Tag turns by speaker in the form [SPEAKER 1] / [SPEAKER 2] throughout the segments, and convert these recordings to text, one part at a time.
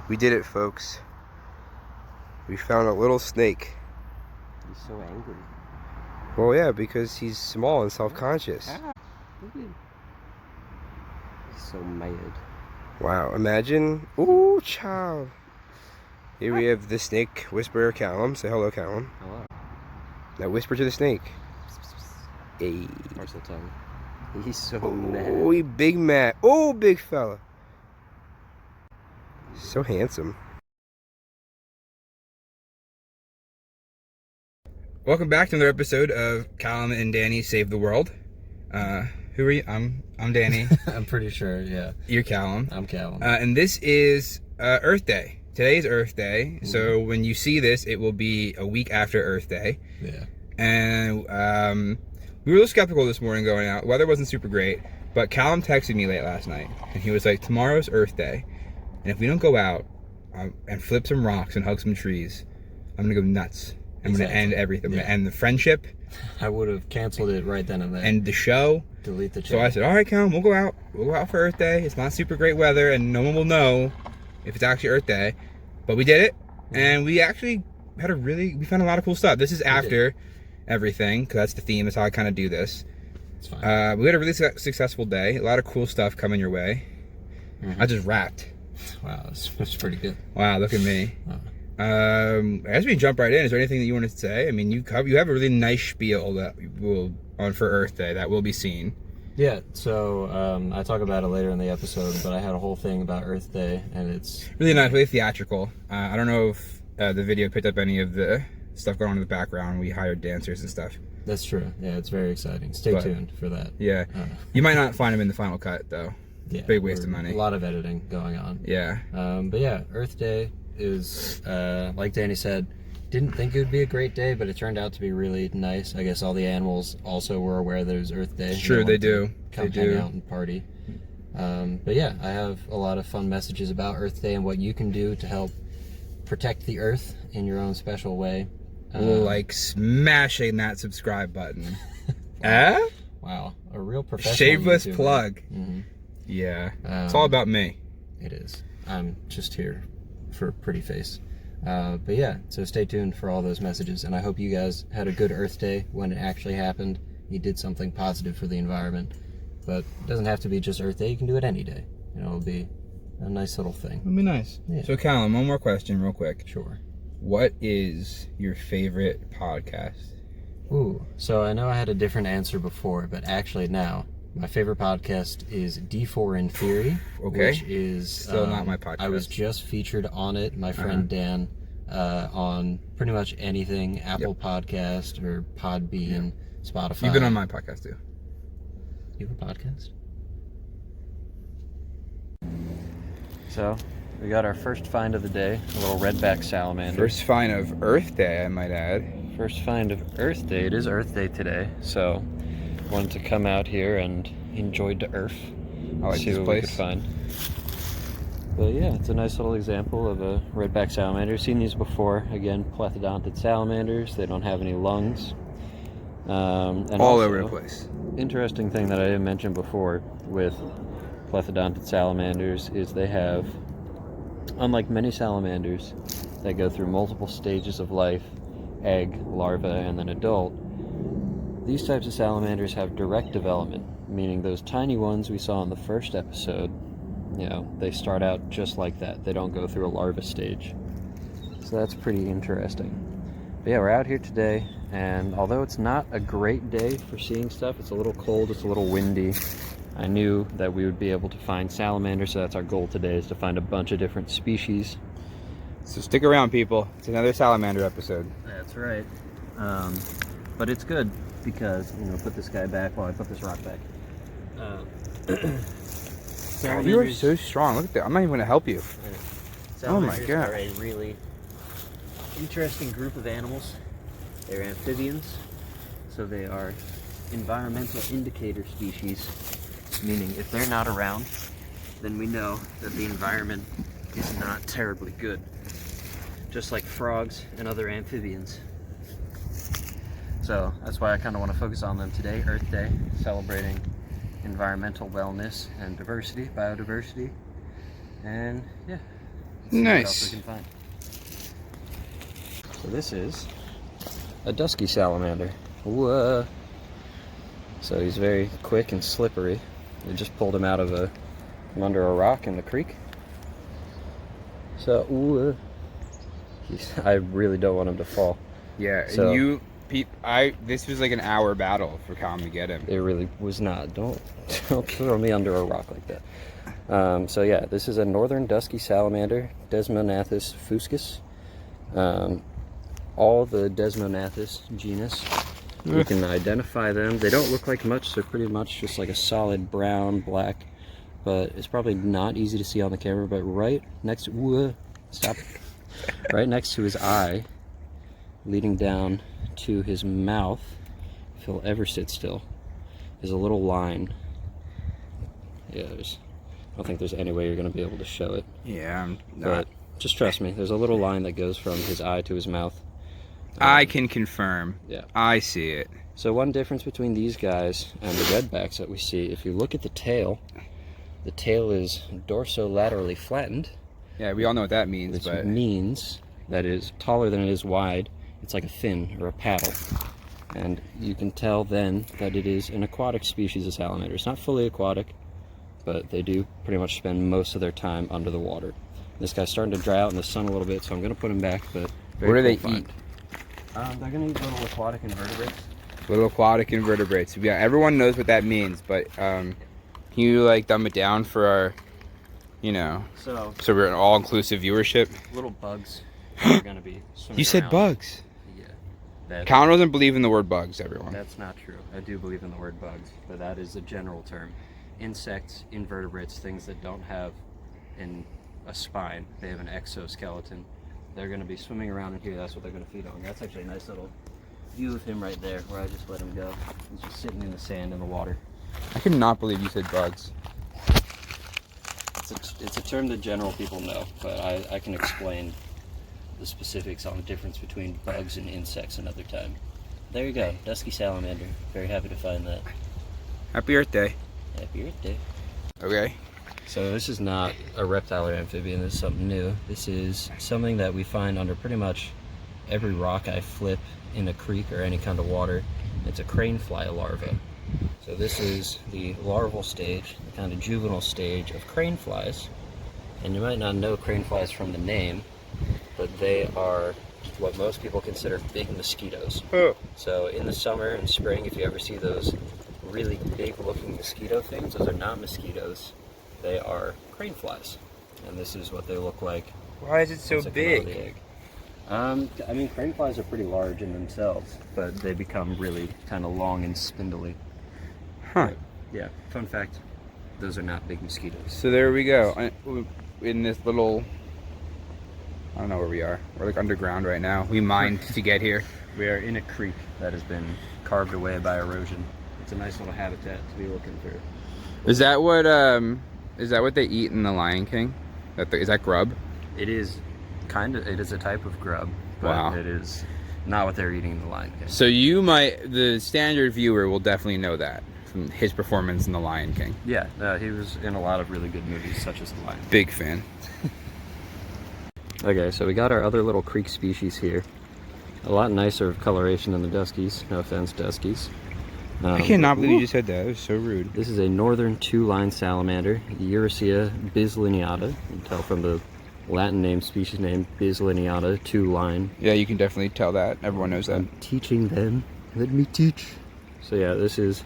[SPEAKER 1] We did it, folks. We found a little snake.
[SPEAKER 2] He's so angry.
[SPEAKER 1] Well, yeah, because he's small and self-conscious.
[SPEAKER 2] Look at him. He's so mad.
[SPEAKER 1] Wow, imagine. Ooh, child. Here we have the snake whisperer, Calum. Say hello, Calum.
[SPEAKER 2] Hello.
[SPEAKER 1] Now whisper to the snake. Hey.
[SPEAKER 2] Where's the tongue? He's so
[SPEAKER 1] Oh,
[SPEAKER 2] mad.
[SPEAKER 1] he big mad. Oh, big fella. So handsome. Welcome back to another episode of Calum and Danny Save the World. Who are you? I'm Danny.
[SPEAKER 2] I'm pretty sure, yeah.
[SPEAKER 1] You're Calum.
[SPEAKER 2] I'm Calum.
[SPEAKER 1] And this is Earth Day. Today's Earth Day. So when you see this, it will be a week after Earth Day.
[SPEAKER 2] Yeah.
[SPEAKER 1] And we were a little skeptical this morning going out. Weather wasn't super great, but Calum texted me late last night, and he was like, tomorrow's Earth Day, and if we don't go out and flip some rocks and hug some trees, I'm gonna go nuts. I'm gonna end everything. I'm gonna end the friendship.
[SPEAKER 2] I would have canceled it right then and there.
[SPEAKER 1] End the show.
[SPEAKER 2] Delete the channel.
[SPEAKER 1] So I said, all right, Calum, we'll go out. We'll go out for Earth Day. It's not super great weather, and no one will know if it's actually Earth Day. But we did it, and we actually had we found a lot of cool stuff. This is after everything, because that's the theme. That's how I kind of do this.
[SPEAKER 2] It's fine.
[SPEAKER 1] We had a really successful day. A lot of cool stuff coming your way. I just rapped.
[SPEAKER 2] Wow, that's pretty good.
[SPEAKER 1] Wow, look at me.
[SPEAKER 2] Wow.
[SPEAKER 1] As we jump right in, is there anything that you wanted to say? I mean, you have a really nice spiel that will on for Earth Day that will be seen.
[SPEAKER 2] Yeah, so I talk about it later in the episode, but I had a whole thing about Earth Day, and it's
[SPEAKER 1] really nice, really theatrical. I don't know if the video picked up any of the stuff going on in the background. We hired dancers and stuff.
[SPEAKER 2] That's true. Yeah, it's very exciting. Stay tuned for that.
[SPEAKER 1] Yeah, you might not find them in the final cut though.
[SPEAKER 2] Yeah,
[SPEAKER 1] big waste of money.
[SPEAKER 2] A lot of editing going on.
[SPEAKER 1] Yeah.
[SPEAKER 2] But yeah, Earth Day is like Danny said. Didn't think it would be a great day, but it turned out to be really nice. I guess all the animals also were aware that it was Earth Day.
[SPEAKER 1] Sure, they do.
[SPEAKER 2] Come hang out and party. But yeah, I have a lot of fun messages about Earth Day and what you can do to help protect the Earth in your own special way.
[SPEAKER 1] Like smashing that subscribe button.
[SPEAKER 2] Wow, a real professional
[SPEAKER 1] shameless
[SPEAKER 2] YouTuber.
[SPEAKER 1] plug. Yeah, it's all about me.
[SPEAKER 2] It is. I'm just here for a pretty face. But yeah, so stay tuned for all those messages, and I hope you guys had a good Earth Day when it actually happened. You did something positive for the environment, but it doesn't have to be just Earth Day. You can do it any day. You know, it'll be a nice little thing.
[SPEAKER 1] It'll be nice.
[SPEAKER 2] Yeah.
[SPEAKER 1] So Calum, one more question real quick.
[SPEAKER 2] Sure.
[SPEAKER 1] What is your favorite podcast?
[SPEAKER 2] Ooh, so I know I had a different answer before, but actually now, my favorite podcast is D4 in Theory, which is
[SPEAKER 1] still not my podcast.
[SPEAKER 2] I was just featured on it, my friend Dan, on pretty much anything, Apple Podcast or Podbean, Spotify.
[SPEAKER 1] You've been on my podcast too.
[SPEAKER 2] You have a podcast? So, we got our first find of the day, a little redback salamander.
[SPEAKER 1] First find of Earth Day, I might add.
[SPEAKER 2] First find of Earth Day. It is Earth Day today, so wanted to come out here and enjoy the Earth.
[SPEAKER 1] I like
[SPEAKER 2] see
[SPEAKER 1] this
[SPEAKER 2] what
[SPEAKER 1] place.
[SPEAKER 2] we could find. But yeah, it's a nice little example of a redback salamander. Seen these before. Again, plethodontid salamanders. They don't have any lungs. And
[SPEAKER 1] all
[SPEAKER 2] also,
[SPEAKER 1] over the place.
[SPEAKER 2] Interesting thing that I didn't mention before with plethodontid salamanders is they have, unlike many salamanders that go through multiple stages of life, egg, larva, and then adult, these types of salamanders have direct development, meaning those tiny ones we saw in the first episode, you know, they start out just like that. They don't go through a larva stage. So that's pretty interesting. But yeah, we're out here today, and although it's not a great day for seeing stuff, it's a little cold, it's a little windy, I knew that we would be able to find salamanders, so that's our goal today, is to find a bunch of different species.
[SPEAKER 1] So stick around, people. It's another salamander episode.
[SPEAKER 2] That's right. But it's good because, you know, put this guy back while I put this rock back.
[SPEAKER 1] God, you are so strong. Look at that. I'm not even going to help you. Oh my God.
[SPEAKER 2] Are a really interesting group of animals. They're amphibians, so they are environmental indicator species, meaning if they're not around, then we know that the environment is not terribly good. Just like frogs and other amphibians. So that's why I kind of want to focus on them today, Earth Day, celebrating environmental wellness and diversity, biodiversity. And yeah, see what else
[SPEAKER 1] Nice.
[SPEAKER 2] we can find. So this is a dusky salamander. Whoa. So he's very quick and slippery. We just pulled him out of from under a rock in the creek. So, I really don't want him to fall.
[SPEAKER 1] Yeah,
[SPEAKER 2] So-
[SPEAKER 1] and this was like an hour battle for Calum to get him.
[SPEAKER 2] It really was not. Don't throw me under a rock like that. So yeah, this is a northern dusky salamander, Desmonathus fuscus. All the Desmonathus genus, you can identify them. They don't look like much. They're pretty much just like a solid brown, black. But it's probably not easy to see on the camera. But right next to right next to his eye, leading down to his mouth, if he'll ever sit still, is a little line. Yeah, I don't think there's any way you're going to be able to show it.
[SPEAKER 1] Yeah, I'm not.
[SPEAKER 2] But just trust me, there's a little line that goes from his eye to his mouth.
[SPEAKER 1] I can confirm.
[SPEAKER 2] Yeah.
[SPEAKER 1] I see it.
[SPEAKER 2] So one difference between these guys and the redbacks that we see, if you look at the tail is dorsolaterally flattened.
[SPEAKER 1] Yeah, we all know what that means,
[SPEAKER 2] Which
[SPEAKER 1] but
[SPEAKER 2] means that it is taller than it is wide. It's like a fin or a paddle. And you can tell then that it is an aquatic species of salamander. It's not fully aquatic, but they do pretty much spend most of their time under the water. This guy's starting to dry out in the sun a little bit, so I'm going to put him back. But
[SPEAKER 1] what do they
[SPEAKER 2] cool
[SPEAKER 1] eat?
[SPEAKER 2] find. They're going to eat little aquatic invertebrates.
[SPEAKER 1] Little aquatic invertebrates. Yeah, everyone knows what that means, but can you like dumb it down for our,
[SPEAKER 2] So
[SPEAKER 1] we're an all-inclusive viewership?
[SPEAKER 2] little bugs are going to be swimming
[SPEAKER 1] You said
[SPEAKER 2] around.
[SPEAKER 1] bugs.
[SPEAKER 2] Yeah.
[SPEAKER 1] Calum doesn't believe in the word bugs, everyone.
[SPEAKER 2] That's not true. I do believe in the word bugs, but that is a general term. Insects, invertebrates, things that don't have a spine, they have an exoskeleton. They're going to be swimming around in here. That's what they're going to feed on. That's actually a nice little view of him right there, where I just let him go. He's just sitting in the sand in the water.
[SPEAKER 1] I could not believe you said bugs.
[SPEAKER 2] It's a term that general people know, but I can explain the specifics on the difference between bugs and insects another time. There you go, dusky salamander. Very happy to find that.
[SPEAKER 1] Happy Earth Day.
[SPEAKER 2] Happy Earth Day.
[SPEAKER 1] Okay.
[SPEAKER 2] So this is not a reptile or amphibian, this is something new. This is something that we find under pretty much every rock I flip in a creek or any kind of water. It's a cranefly larva. So this is the larval stage, the kind of juvenile stage of craneflies. And you might not know craneflies from the name, but they are what most people consider big mosquitoes.
[SPEAKER 1] Oh.
[SPEAKER 2] So in the summer and spring, if you ever see those really big looking mosquito things, those are not mosquitoes. They are crane flies, and this is what they look like.
[SPEAKER 1] Why is it so
[SPEAKER 2] once they come out of the
[SPEAKER 1] big?
[SPEAKER 2] egg. I mean, crane flies are pretty large in themselves, but they become really kind of long and spindly.
[SPEAKER 1] Huh.
[SPEAKER 2] But, yeah, fun fact, those are not big mosquitoes.
[SPEAKER 1] So there we go. In this little, I don't know where we are. We're like underground right now. We mined to get here.
[SPEAKER 2] We are in a creek that has been carved away by erosion. It's a nice little habitat to be looking through.
[SPEAKER 1] Is that what they eat in The Lion King? Is that grub?
[SPEAKER 2] It is it is a type of grub, but
[SPEAKER 1] Wow.
[SPEAKER 2] it is not what they're eating in the Lion King.
[SPEAKER 1] So the standard viewer will definitely know that from his performance in The Lion King.
[SPEAKER 2] Yeah, he was in a lot of really good movies, such as The Lion King.
[SPEAKER 1] Big fan.
[SPEAKER 2] Okay, so we got our other little creek species here. A lot nicer of coloration than the Duskies. No offense, Duskies.
[SPEAKER 1] I cannot believe you just said that. It was so rude.
[SPEAKER 2] This is a northern two-line salamander, Eurysea bislineata. You can tell from the Latin name, species name, bislineata, two-line.
[SPEAKER 1] Yeah, you can definitely tell that. Everyone knows that.
[SPEAKER 2] I'm teaching them. Let me teach. So yeah, this is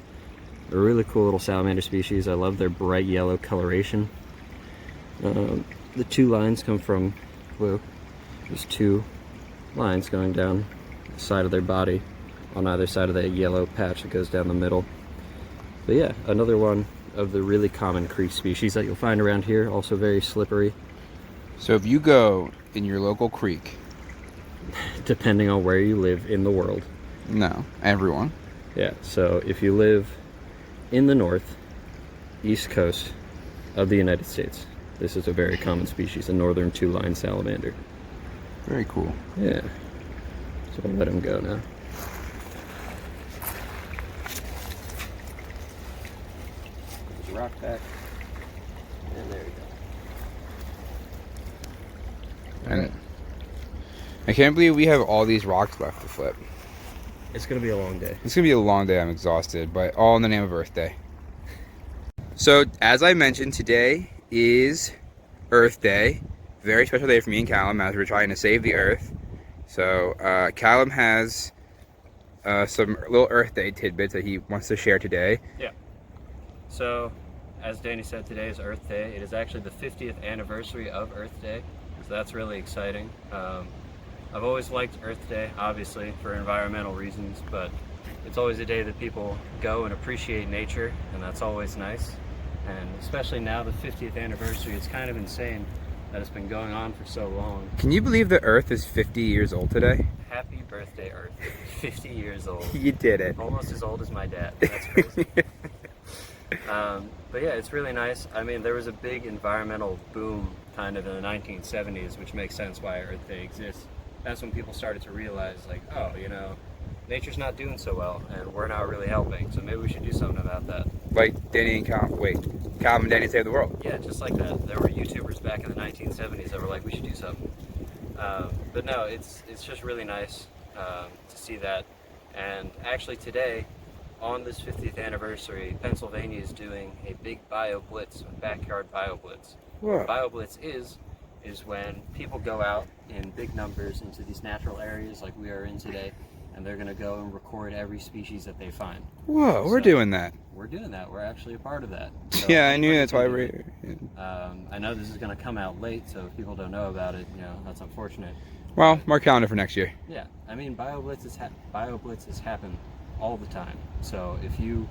[SPEAKER 2] a really cool little salamander species. I love their bright yellow coloration. The two lines come from, there's two lines going down the side of their body on either side of that yellow patch that goes down the middle. But yeah, another one of the really common creek species that you'll find around here, also very slippery.
[SPEAKER 1] So if you go in your local creek,
[SPEAKER 2] Depending on where you live in the world.
[SPEAKER 1] no, everyone.
[SPEAKER 2] Yeah, so if you live in the north, east coast of the United States, this is a very common species, a northern two-line salamander.
[SPEAKER 1] Very cool.
[SPEAKER 2] Yeah. So I'll let him go now. There's a rock back. And there you go.
[SPEAKER 1] And I can't believe we have all these rocks left to flip.
[SPEAKER 2] It's gonna be a long day.
[SPEAKER 1] It's gonna be a long day. I'm exhausted, but all in the name of Earth Day. So, as I mentioned, today is Earth Day. Very special day for me and Calum as we're trying to save the Earth. So, Calum has some little Earth Day tidbits that he wants to share today.
[SPEAKER 2] Yeah. So, as Danny said, today is Earth Day. It is actually the 50th anniversary of Earth Day, so that's really exciting. I've always liked Earth Day, obviously, for environmental reasons, but it's always a day that people go and appreciate nature, and that's always nice. And especially now, the 50th anniversary, it's kind of insane that it's been going on for so long.
[SPEAKER 1] Can you believe the Earth is 50 years old today?
[SPEAKER 2] Happy birthday, Earth. 50 years old.
[SPEAKER 1] You did it.
[SPEAKER 2] Almost as old as my dad. That's crazy. But yeah, it's really nice. I mean, there was a big environmental boom kind of in the 1970s, which makes sense why Earth Day exists. That's when people started to realize, like, oh, you know, nature's not doing so well, and we're not really helping, so maybe we should do something about that.
[SPEAKER 1] Like Danny and Calum. Wait, Calum and Danny Save the World.
[SPEAKER 2] Yeah, just like that. There were YouTubers back in the 1970s that were like, we should do something. But no, it's just really nice to see that. And actually today, on this 50th anniversary, Pennsylvania is doing a big bioblitz, a backyard bioblitz.
[SPEAKER 1] What?
[SPEAKER 2] Bioblitz is when people go out in big numbers into these natural areas like we are in today, and they're going to go and record every species that they find.
[SPEAKER 1] Whoa, we're doing that.
[SPEAKER 2] We're doing that. We're actually a part of that. So
[SPEAKER 1] yeah, I knew that's why we're here.
[SPEAKER 2] I know this is going to come out late, so if people don't know about it, you know, that's unfortunate.
[SPEAKER 1] Well, mark calendar for next year.
[SPEAKER 2] Yeah, I mean, bioblitzes happen all the time. So if you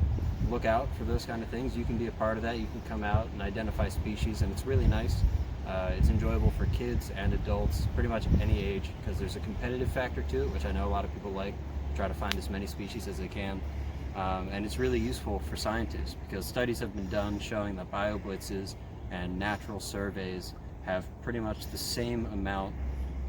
[SPEAKER 2] look out for those kind of things, you can be a part of that. You can come out and identify species, and it's really nice. It's enjoyable for kids and adults, pretty much any age, because there's a competitive factor to it, which I know a lot of people like, try to find as many species as they can. And it's really useful for scientists, because studies have been done showing that bioblitzes and natural surveys have pretty much the same amount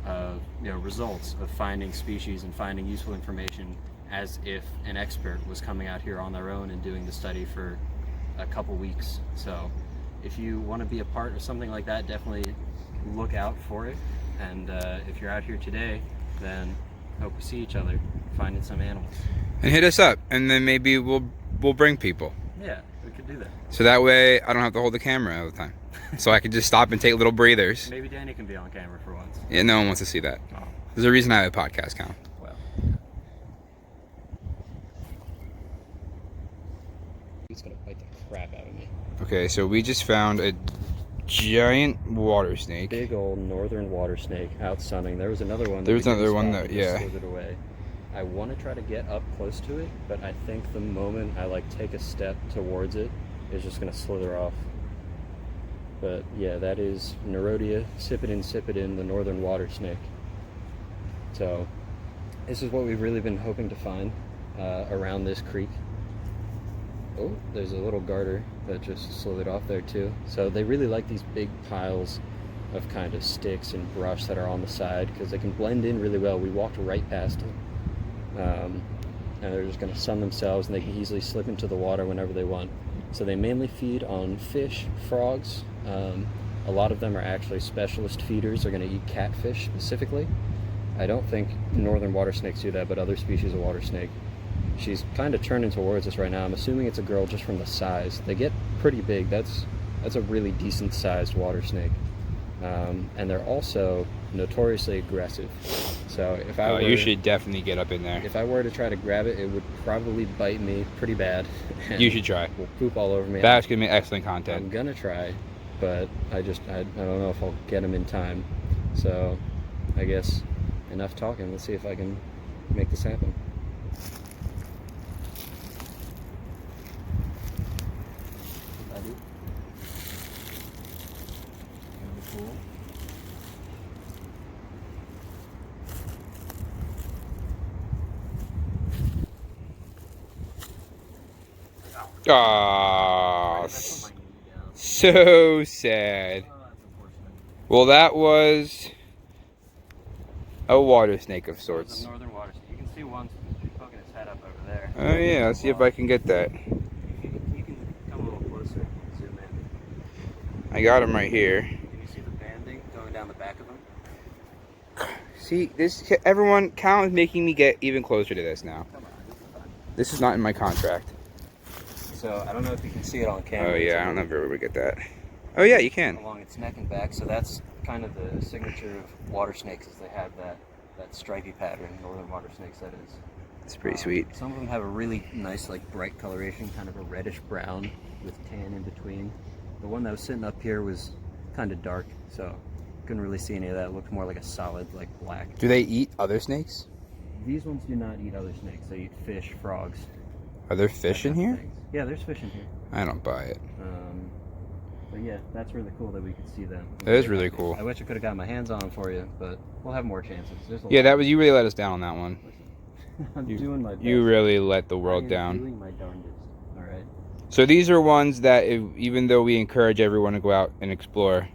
[SPEAKER 2] of results of finding species and finding useful information as if an expert was coming out here on their own and doing the study for a couple weeks. So if you want to be a part of something like that, definitely look out for it. And if you're out here today, then hope we see each other finding some animals.
[SPEAKER 1] And hit us up, and then maybe we'll bring people.
[SPEAKER 2] Yeah, we could do that.
[SPEAKER 1] So that way I don't have to hold the camera all the time. So I can just stop and take little breathers.
[SPEAKER 2] Maybe Danny can be on camera for once.
[SPEAKER 1] Yeah, no one wants to see that.
[SPEAKER 2] Oh.
[SPEAKER 1] There's a reason I have a podcast, Calum.
[SPEAKER 2] Well. He's gonna bite the crap out of me.
[SPEAKER 1] Okay, so we just found a giant water snake.
[SPEAKER 2] Big old northern water snake out sunning. There was another one.
[SPEAKER 1] There was another one that, yeah.
[SPEAKER 2] Slithered away. I want to try to get up close to it, but I think the moment I like take a step towards it, it's just gonna slither off. But yeah, that is Nerodia sipidin, the northern water snake. So this is what we've really been hoping to find around this creek. Oh, there's a little garter that just slithered off there too. So they really like these big piles of kind of sticks and brush that are on the side because they can blend in really well. We walked right past them. And they're just going to sun themselves, and they can easily slip into the water whenever they want. So they mainly feed on fish, frogs. A lot of them are actually specialist feeders. They're going to eat catfish specifically. I don't think northern water snakes do that, but other species of water snake. She's kind of turning towards us right now. I'm assuming it's a girl just from the size. They get pretty big. That's a really decent sized water snake. And they're also notoriously aggressive. So if I
[SPEAKER 1] you should definitely get up in there.
[SPEAKER 2] If I were to try to grab it, it would probably bite me pretty bad.
[SPEAKER 1] You should try.
[SPEAKER 2] Will poop all over me.
[SPEAKER 1] That's gonna be excellent
[SPEAKER 2] I'm
[SPEAKER 1] content.
[SPEAKER 2] gonna try, but I don't know if I'll get him in time. So I guess enough talking. Let's see if I can make this happen.
[SPEAKER 1] Ah, so sad. Well, that was a water snake of sorts.
[SPEAKER 2] A northern water snake. You can see one poking its head up over there.
[SPEAKER 1] Oh yeah, let's see if I can get that.
[SPEAKER 2] You can come a little closer, zoom in.
[SPEAKER 1] I got him right here.
[SPEAKER 2] Can you see the banding going down the back of him?
[SPEAKER 1] See, this, everyone, Calum is making me get even closer to this now. This is not in my contract.
[SPEAKER 2] So I don't know if you can see it on camera.
[SPEAKER 1] Oh yeah, I don't know if we would get that. Oh yeah, you can.
[SPEAKER 2] Along its neck and back, so that's kind of the signature of water snakes, is they have that stripy pattern. Northern water snakes, that is.
[SPEAKER 1] It's pretty sweet.
[SPEAKER 2] Some of them have a really nice, like, bright coloration, kind of a reddish brown with tan in between. The one that was sitting up here was kind of dark, so couldn't really see any of that. It looked more like a solid, like, black.
[SPEAKER 1] Do they eat other snakes?
[SPEAKER 2] These ones do not eat other snakes. They eat fish, frogs.
[SPEAKER 1] Are there fish in here?
[SPEAKER 2] Yeah, there's fish in here.
[SPEAKER 1] I don't buy it.
[SPEAKER 2] But yeah, that's really cool that we could see them.
[SPEAKER 1] That is really cool.
[SPEAKER 2] I wish I could have got my hands on them for you, but we'll have more chances.
[SPEAKER 1] Yeah, that was, you really let us down on that one.
[SPEAKER 2] I'm doing my best.
[SPEAKER 1] You really let the world
[SPEAKER 2] I am
[SPEAKER 1] down.
[SPEAKER 2] doing my darndest. All right.
[SPEAKER 1] So these are ones that, even though we encourage everyone to go out and explore,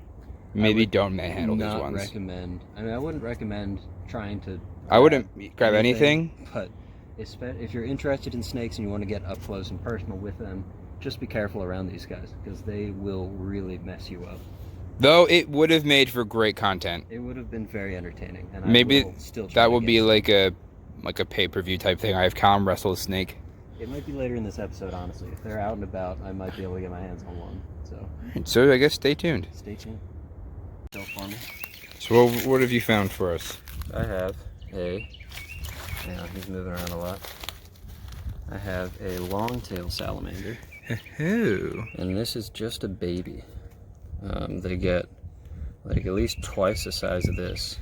[SPEAKER 1] maybe don't manhandle these ones.
[SPEAKER 2] Recommend. I mean, I wouldn't recommend trying to.
[SPEAKER 1] I wouldn't grab anything.
[SPEAKER 2] But if you're interested in snakes and you want to get up close and personal with them, just be careful around these guys because they will really mess you up.
[SPEAKER 1] Though it would have made for great content.
[SPEAKER 2] It would have been very entertaining. And
[SPEAKER 1] maybe
[SPEAKER 2] I will still try
[SPEAKER 1] that would be like a pay-per-view type thing. I have Calum wrestle a snake.
[SPEAKER 2] It might be later in this episode, honestly. If they're out and about, I might be able to get my hands on one.
[SPEAKER 1] So I guess stay tuned.
[SPEAKER 2] Stay tuned. Still for me.
[SPEAKER 1] So what have you found for us?
[SPEAKER 2] I have he's moving around a lot. I have a long-tailed salamander.
[SPEAKER 1] Ooh.
[SPEAKER 2] And this is just a baby. They get like at least twice the size of this.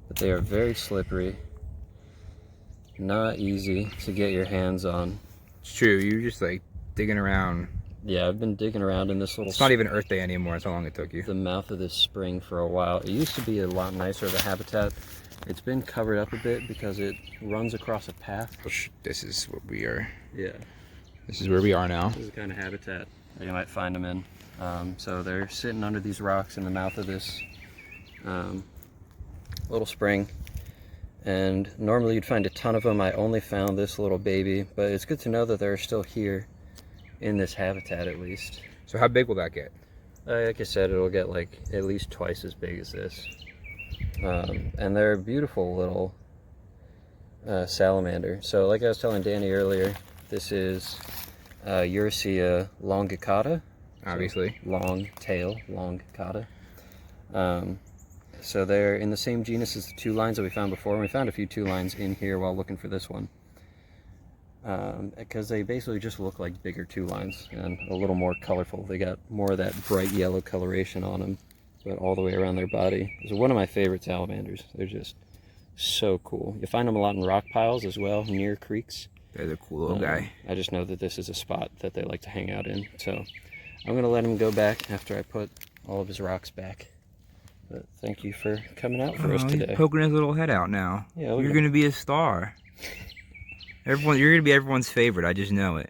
[SPEAKER 2] But they are very slippery. Not easy to get your hands on.
[SPEAKER 1] It's true, you're just like digging around.
[SPEAKER 2] Yeah, I've been digging around in this little...
[SPEAKER 1] It's not even Earth Day anymore, that's how long it took you.
[SPEAKER 2] The mouth of this spring for a while. It used to be a lot nicer of a habitat. It's been covered up a bit because it runs across a path.
[SPEAKER 1] This is what we are.
[SPEAKER 2] Yeah.
[SPEAKER 1] This is where we are now.
[SPEAKER 2] This is the kind of habitat that you might find them in. So they're sitting under these rocks in the mouth of this little spring. And normally you'd find a ton of them. I only found this little baby, but it's good to know that they're still here in this habitat at least.
[SPEAKER 1] So how big will that get?
[SPEAKER 2] Like I said, it'll get like at least twice as big as this. And they're a beautiful little salamander. So like I was telling Danny earlier, this is Uricea longicauda.
[SPEAKER 1] Obviously.
[SPEAKER 2] So long tail, longicauda. So they're in the same genus as the two lines that we found before. And we found a few two lines in here while looking for this one. Because they basically just look like bigger two lines and a little more colorful. They got more of that bright yellow coloration on them, but all the way around their body. It's one of my favorite salamanders. They're just so cool. You find them a lot in rock piles as well, near creeks.
[SPEAKER 1] They're a cool little guy.
[SPEAKER 2] I just know that this is a spot that they like to hang out in. So I'm going to let him go back after I put all of his rocks back. But thank you for coming out for us today.
[SPEAKER 1] He's poking his little head out now.
[SPEAKER 2] Yeah,
[SPEAKER 1] you're going to be a star. You're going to be everyone's favorite. I just know it.